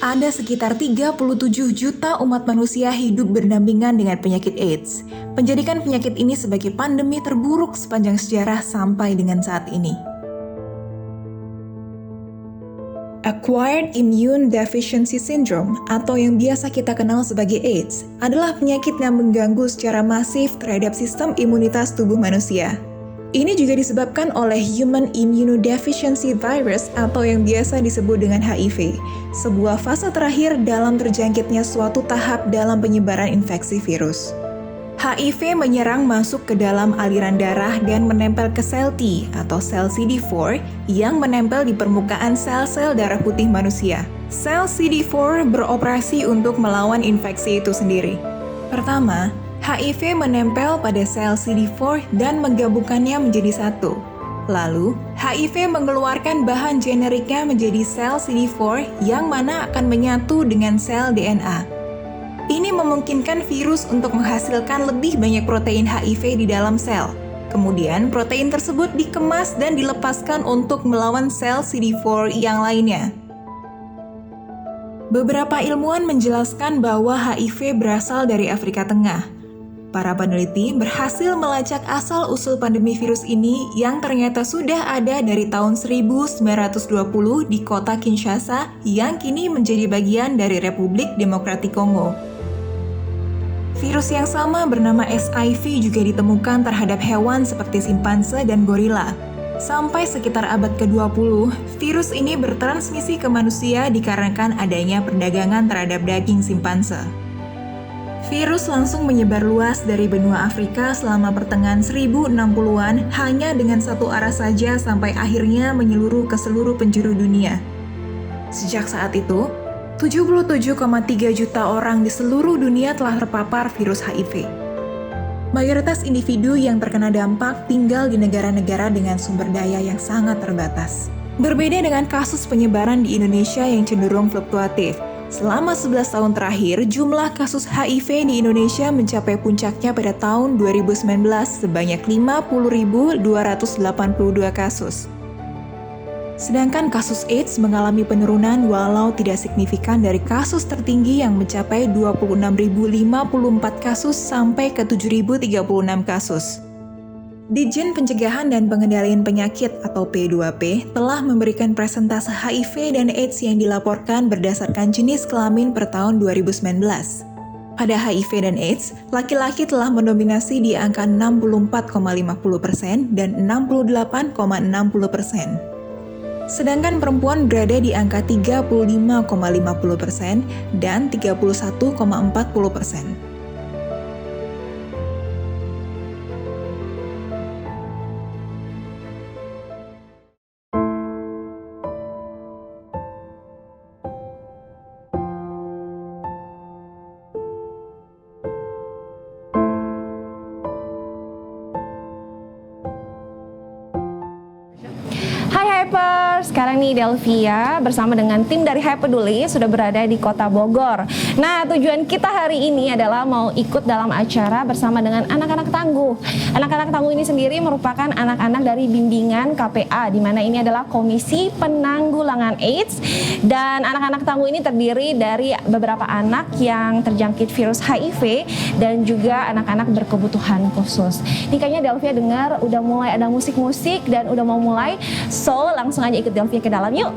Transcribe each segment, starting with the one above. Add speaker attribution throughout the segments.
Speaker 1: ada sekitar 37 juta umat manusia hidup berdampingan dengan penyakit AIDS, menjadikan penyakit ini sebagai pandemi terburuk sepanjang sejarah sampai dengan saat ini. Acquired Immune Deficiency Syndrome atau yang biasa kita kenal sebagai AIDS adalah penyakit yang mengganggu secara masif terhadap sistem imunitas tubuh manusia. Ini juga disebabkan oleh Human Immunodeficiency Virus atau yang biasa disebut dengan HIV, sebuah fase terakhir dalam terjangkitnya suatu tahap dalam penyebaran infeksi virus. HIV menyerang masuk ke dalam aliran darah dan menempel ke sel T atau sel CD4 yang menempel di permukaan sel-sel darah putih manusia. Sel CD4 beroperasi untuk melawan infeksi itu sendiri. Pertama, HIV menempel pada sel CD4 dan menggabungkannya menjadi satu. Lalu, HIV mengeluarkan bahan generiknya menjadi sel CD4 yang mana akan menyatu dengan sel DNA. Ini memungkinkan virus untuk menghasilkan lebih banyak protein HIV di dalam sel. Kemudian, protein tersebut dikemas dan dilepaskan untuk melawan sel CD4 yang lainnya. Beberapa ilmuwan menjelaskan bahwa HIV berasal dari Afrika Tengah. Para peneliti berhasil melacak asal-usul pandemi virus ini yang ternyata sudah ada dari tahun 1920 di kota Kinshasa yang kini menjadi bagian dari Republik Demokratik Kongo. Virus yang sama bernama SIV juga ditemukan terhadap hewan seperti simpanse dan gorila. Sampai sekitar abad ke-20, virus ini bertransmisi ke manusia dikarenakan adanya perdagangan terhadap daging simpanse. Virus langsung menyebar luas dari benua Afrika selama pertengahan 1060-an hanya dengan satu arah saja sampai akhirnya menyeluruh ke seluruh penjuru dunia. Sejak saat itu, 77,3 juta orang di seluruh dunia telah terpapar virus HIV. Mayoritas individu yang terkena dampak tinggal di negara-negara dengan sumber daya yang sangat terbatas. Berbeda dengan kasus penyebaran di Indonesia yang cenderung fluktuatif, selama 11 tahun terakhir, jumlah kasus HIV di Indonesia mencapai puncaknya pada tahun 2019 sebanyak 50.282 kasus. Sedangkan kasus AIDS mengalami penurunan walau tidak signifikan dari kasus tertinggi yang mencapai 26.054 kasus sampai ke 7.036 kasus. Ditjen Pencegahan dan Pengendalian Penyakit atau P2P telah memberikan presentase HIV dan AIDS yang dilaporkan berdasarkan jenis kelamin per tahun 2019. Pada HIV dan AIDS, laki-laki telah mendominasi di angka 64,50% dan 68,60%. Sedangkan perempuan berada di angka 35,50% dan 31,40%.
Speaker 2: Hai Hypers, sekarang nih Delvia bersama dengan tim dari Hyper Peduli sudah berada di Kota Bogor. Nah, tujuan kita hari ini adalah mau ikut dalam acara bersama dengan anak-anak tangguh. Anak-anak tangguh ini sendiri merupakan anak-anak dari bimbingan KPA, di mana ini adalah Komisi Penanggulangan AIDS. Dan anak-anak tangguh ini terdiri dari beberapa anak yang terjangkit virus HIV dan juga anak-anak berkebutuhan khusus. Ini kayaknya Delvia dengar udah mulai ada musik-musik dan udah mau mulai. So, langsung aja ikut Delvia ke dalam yuk.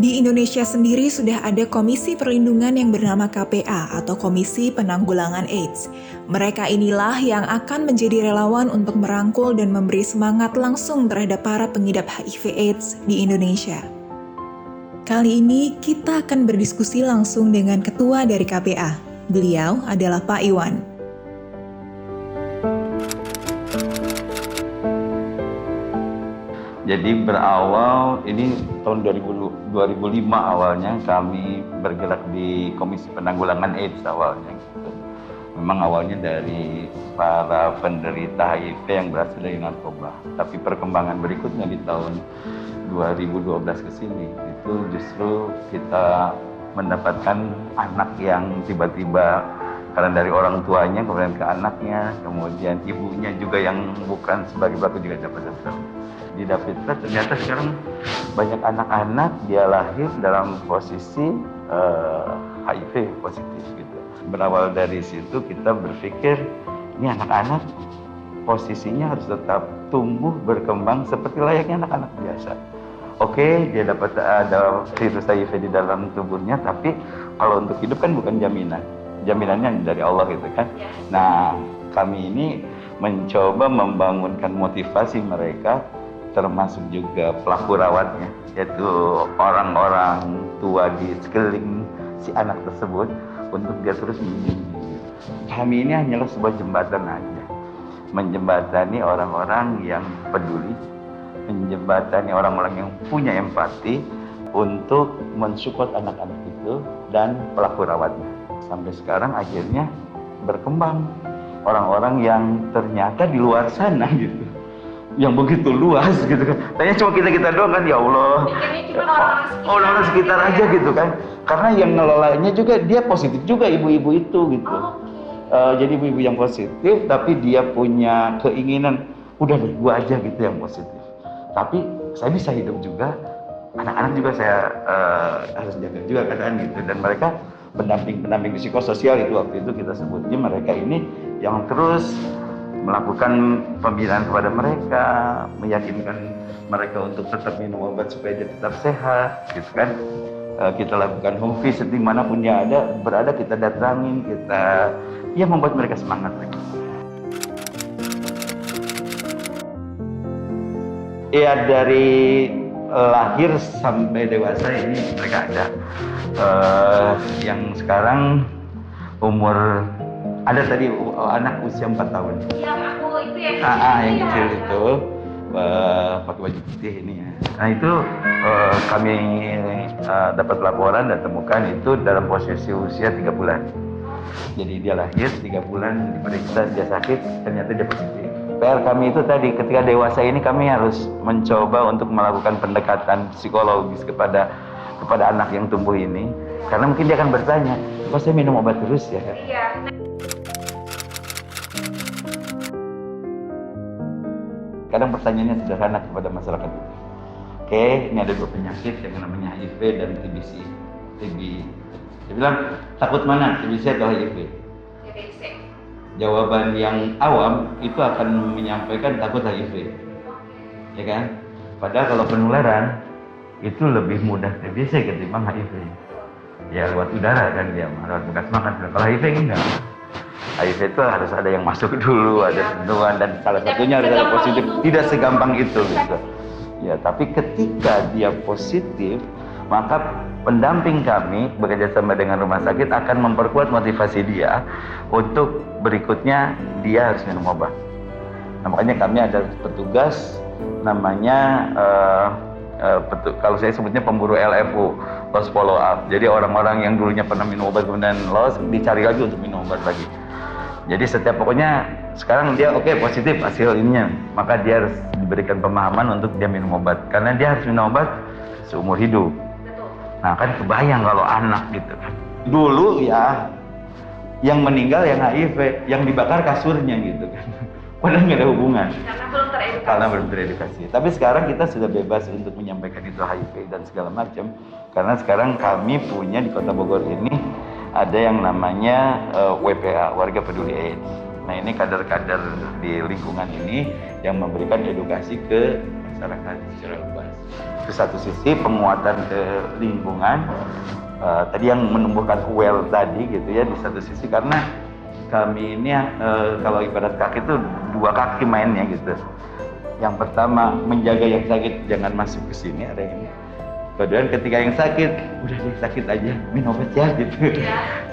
Speaker 1: Di Indonesia sendiri sudah ada komisi perlindungan yang bernama KPA atau Komisi Penanggulangan AIDS. Mereka inilah yang akan menjadi relawan untuk merangkul dan memberi semangat langsung terhadap para pengidap HIV AIDS di Indonesia. Kali ini kita akan berdiskusi langsung dengan ketua dari KPA. Beliau adalah Pak Iwan.
Speaker 3: Jadi berawal, ini tahun 2005 awalnya kami bergerak di Komisi Penanggulangan AIDS awalnya. Gitu. Memang awalnya dari para penderita HIV yang berasal dari narkoba. Tapi perkembangan berikutnya di tahun 2012 ke sini, itu justru kita mendapatkan anak yang tiba-tiba karena dari orang tuanya kemudian ke anaknya, kemudian ibunya juga yang bukan sebagai pelaku juga dapat. didapatkan, ternyata sekarang banyak anak-anak dia lahir dalam posisi HIV positif gitu. Berawal dari situ kita berpikir ini anak-anak posisinya harus tetap tumbuh berkembang seperti layaknya anak-anak biasa. Oke, dia dapat ada virus HIV di dalam tubuhnya, tapi kalau untuk hidup kan bukan jaminan. Jaminannya dari Allah gitu kan. Nah, kami ini mencoba membangunkan motivasi mereka, termasuk juga pelaku rawatnya, yaitu orang-orang tua di sekeliling si anak tersebut, untuk dia terus membimbing. Kami ini hanyalah sebuah jembatan aja, menjembatani orang-orang yang peduli, menjembatani orang-orang yang punya empati untuk mensupport anak-anak itu dan pelaku rawatnya. Sampai sekarang akhirnya berkembang orang-orang yang ternyata di luar sana gitu, yang begitu luas gitu kan. Tanya cuma kita doang kan, ya Allah. Orang-orang sekitar aja gitu kan. Karena yang ngelolanya juga dia positif juga, ibu-ibu itu gitu. Jadi ibu-ibu yang positif, tapi dia punya keinginan udah deh gua aja gitu yang positif. Tapi saya bisa hidup juga, anak-anak juga saya harus jaga juga keadaan gitu. Dan mereka pendamping psikososial itu waktu itu kita sebutnya, mereka ini yang terus melakukan pembinaan kepada mereka, meyakinkan mereka untuk tetap minum obat supaya dia tetap sehat gitu kan. Kita lakukan home visit dimanapun dia berada, kita datangin, kita membuat mereka semangat lagi. Ya, dari lahir sampai dewasa ini mereka ada. Yang sekarang umur ada tadi anak usia 4 tahun.
Speaker 2: Yang aku itu ya.
Speaker 3: Yang kecil itu pakai baju putih ini ya. Nah itu kami dapat laporan dan temukan itu dalam posisi usia 3 bulan. Jadi dia lahir 3 bulan diperiksa dia sakit, ternyata dia positif. PR kami itu tadi ketika dewasa ini kami harus mencoba untuk melakukan pendekatan psikologis kepada anak yang tumbuh ini, karena mungkin dia akan bertanya, kok saya minum obat terus ya? Iya. Kadang pertanyaannya sederhana kepada masyarakat itu. Oke, ini ada 2 penyakit yang namanya HIV dan TBC. Dia bilang, takut mana, TBC atau HIV? TBC. Jawaban yang awam itu akan menyampaikan takut HIV, ya kan? Padahal kalau penularan itu lebih mudah TBC ketimbang HIV. Ya lewat udara kan dia, lewat bekas makan. Kalau HIV enggak. HIV itu harus ada yang masuk dulu, ada sentuhan dan salah satunya harus ada positif. Tidak segampang itu gitu. Ya, tapi ketika dia positif, maka pendamping kami bekerja sama dengan rumah sakit akan memperkuat motivasi dia untuk berikutnya dia harus minum obat. Nah, makanya kami ada petugas namanya kalau saya sebutnya pemburu LFU, loss follow up. Jadi orang-orang yang dulunya pernah minum obat kemudian loss dicari lagi untuk minum obat lagi. Jadi setiap pokoknya sekarang dia positif hasil ininya, maka dia harus diberikan pemahaman untuk dia minum obat karena dia harus minum obat seumur hidup. Nah kan kebayang kalau anak gitu kan. Dulu ya yang meninggal yang HIV, yang dibakar kasurnya gitu kan. Padahal nggak ada hubungan. Karena belum teredukasi. Tapi sekarang kita sudah bebas untuk menyampaikan itu HIV dan segala macam. Karena sekarang kami punya di Kota Bogor ini ada yang namanya WPA, Warga Peduli AIDS. Nah ini kader-kader di lingkungan ini yang memberikan edukasi ke masyarakat secara luas. Itu satu sisi penguatan ke lingkungan, tadi yang menumbuhkan well tadi gitu ya, di satu sisi karena kami ini kalau ibarat kaki itu 2 kaki mainnya gitu. Yang pertama menjaga yang sakit jangan masuk ke sini, ada yang kedua ketika yang sakit udah dia sakit aja minum obat ya gitu.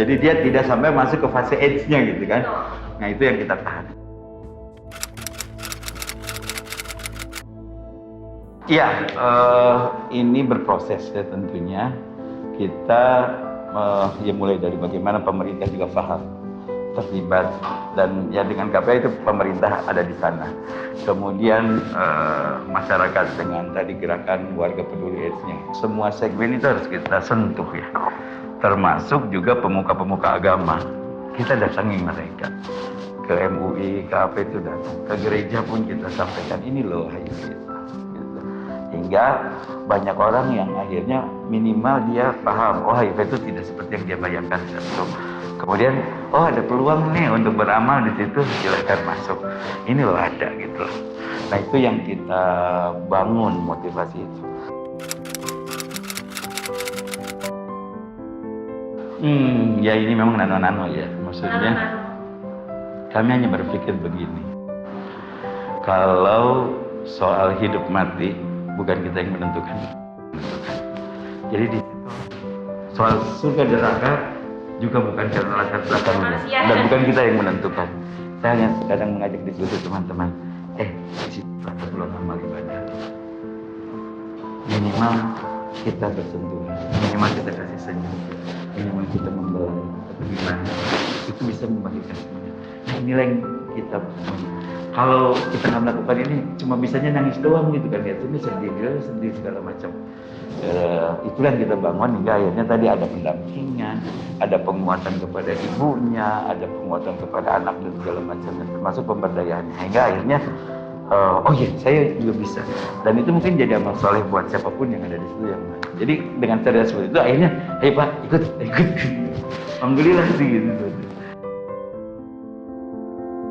Speaker 3: Jadi dia tidak sampai masuk ke fase AIDS-nya gitu kan. Nah itu yang kita tahan. Iya, ini berproses ya tentunya. Kita ya mulai dari bagaimana pemerintah juga paham terlibat dan ya dengan KPI itu pemerintah ada di sana. Kemudian masyarakat dengan tadi gerakan warga peduli AIDS-nya. Semua segmen itu harus kita sentuh ya. Termasuk juga pemuka-pemuka agama. Kita datangi mereka. Ke MUI, ke apa itu datang. Ke gereja pun kita sampaikan ini loh HIV. sehingga banyak orang yang akhirnya minimal dia paham, oh HIV itu tidak seperti yang dia bayangkan. Satu. Kemudian, oh ada peluang nih untuk beramal di situ, silakan masuk. Ini loh ada gitu loh. Nah itu yang kita bangun motivasi itu. Ya ini memang nano-nano ya, maksudnya kami hanya berpikir begini, kalau soal hidup mati bukan kita yang menentukan. Jadi di situ soal surga dan neraka juga bukan karena latar belakangnya dan bukan kita yang menentukan. Saya hanya kadang mengajak diskusi teman-teman, di situ ada peluang amal ibadah. Minimal kita bersentuhan, minimal kita kasih senyum, minimal kita membelai atau gimana, itu bisa membagikan semuanya. Nah inilah yang kita, kalau kita nggak melakukan ini cuma bisanya nangis doang gitu kan, ya itu sedih segala macam. Itulah yang kita bangun hingga akhirnya tadi ada pendampingan, ada penguatan kepada ibunya, ada penguatan kepada anak dan segala macam, termasuk pemberdayaan, hingga akhirnya oh iya saya juga bisa, dan itu mungkin jadi amal soleh buat siapapun yang ada di situ yang mana. Jadi dengan cara seperti itu akhirnya, hei Pak ikut, alhamdulillah sih gitu.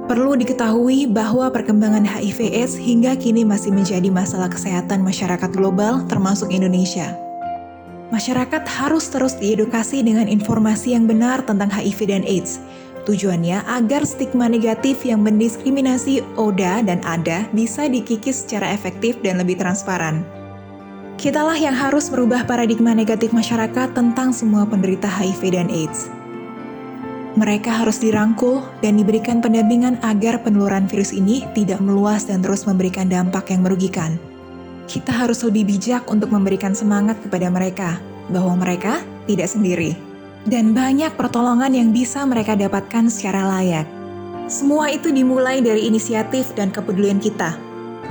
Speaker 1: Perlu diketahui bahwa perkembangan HIV/AIDS hingga kini masih menjadi masalah kesehatan masyarakat global termasuk Indonesia. Masyarakat harus terus diedukasi dengan informasi yang benar tentang HIV dan AIDS. Tujuannya agar stigma negatif yang mendiskriminasi ODA dan ADA bisa dikikis secara efektif dan lebih transparan. Kitalah yang harus merubah paradigma negatif masyarakat tentang semua penderita HIV dan AIDS. Mereka harus dirangkul dan diberikan pendampingan agar penularan virus ini tidak meluas dan terus memberikan dampak yang merugikan. Kita harus lebih bijak untuk memberikan semangat kepada mereka bahwa mereka tidak sendiri. Dan banyak pertolongan yang bisa mereka dapatkan secara layak. Semua itu dimulai dari inisiatif dan kepedulian kita.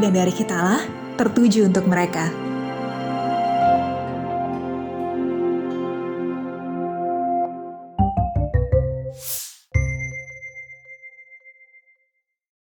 Speaker 1: Dan dari kitalah tertuju untuk mereka.